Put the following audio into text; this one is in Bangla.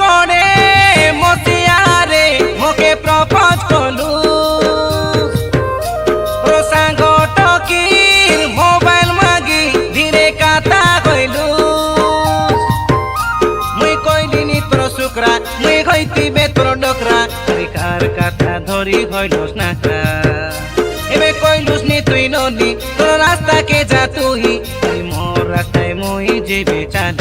করে মসিয়ারে মোকে প্রপোজ কলু প্রসাঙ্গ টকির মোবাইল মাগি ধীরে কাতা কইলু মুই কইলিনি তোর শুক্রা মুই হইতিবে তোর ডকরা তুই কার কথা ধরি হইলস না এবে কইলুস নি তুই নদী তোর রাস্তা কে যা তুই মোর রাস্তায় মুই যাবে চালি।